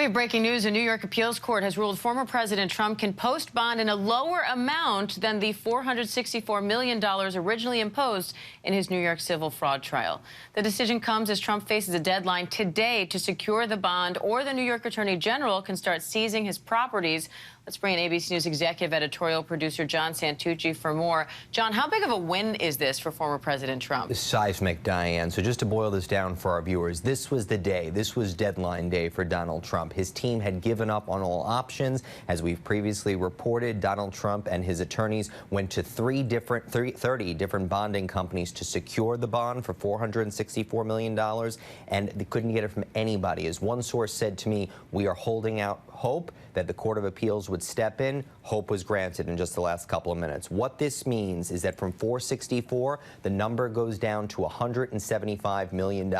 We have breaking news. A New York appeals court has ruled former President Trump can post bond in a lower amount than the $464 million originally imposed in his New York civil fraud trial. The decision comes as Trump faces a deadline today to secure the bond, or the New York Attorney General can start seizing his properties. Let's bring in ABC News executive editorial producer John Santucci for more. John, how big of a win is this for former President Trump? Seismic, Diane. So just to boil this down for our viewers, this was the day. This was deadline day for Donald Trump. His team had given up on all options. As we've previously reported, Donald Trump and his attorneys went to 30 different bonding companies to secure the bond for $464 million, and they couldn't get it from anybody. As one source said to me, we are holding out hope that the Court of Appeals would step in. Hope was granted in just the last couple of minutes. What this means is that from 464, the number goes down to $175 million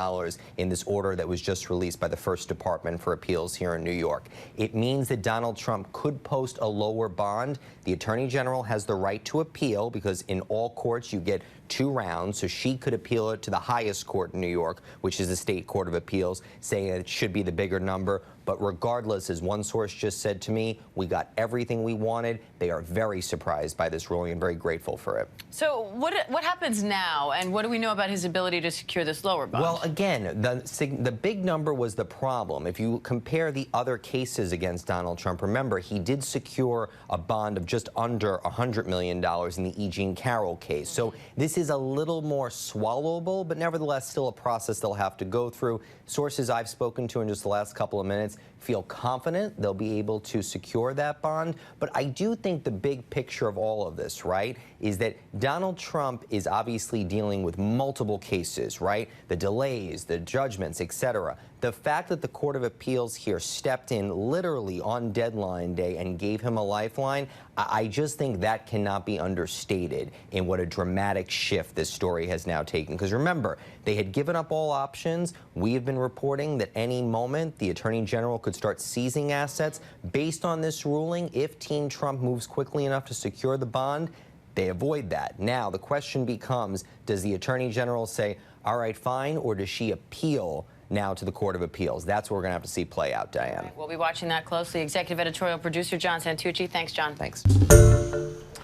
in this order that was just released by the First Department for Appeals here in New York. It means that Donald Trump could post a lower bond. The Attorney General has the right to appeal, because in all courts you get 2 rounds, so she could appeal it to the highest court in New York, which is the State Court of Appeals, saying that it should be the bigger number. But regardless, as one source just said to me, we got everything we wanted. They are very surprised by this ruling and very grateful for it. So what happens now, and what do we know about his ability to secure this lower bond? Well, again, the big number was the problem. If you compare the other cases against Donald Trump, remember, he did secure a bond of just under $100 million in the E. Jean Carroll case. So this is a little more swallowable, but nevertheless still a process they'll have to go through. Sources I've spoken to in just the last couple of minutes feel confident they'll be able to secure that bond. But I do think the big picture of all of this, right, is that Donald Trump is obviously dealing with multiple cases, right? The delays, the judgments, etc. The fact that the Court of Appeals here stepped in literally on deadline day and gave him a lifeline, I just think that cannot be understated in what a dramatic shift this story has now taken. Because remember, they had given up all options. We have been reporting that any moment the Attorney General could start seizing assets. Based on this ruling, if Team Trump moves quickly enough to secure the bond, they avoid that. Now, the question becomes, does the Attorney General say, all right, fine, or does she appeal now to the Court of Appeals? That's what we're going to have to see play out, Diane. Right, we'll be watching that closely. Executive editorial producer John Santucci. Thanks, John. Thanks.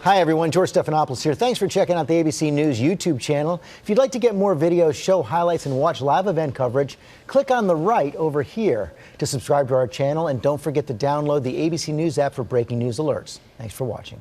Hi, everyone. George Stephanopoulos here. Thanks for checking out the ABC News YouTube channel. If you'd like to get more videos, show highlights, and watch live event coverage, click on the right over here to subscribe to our channel. And don't forget to download the ABC News app for breaking news alerts. Thanks for watching.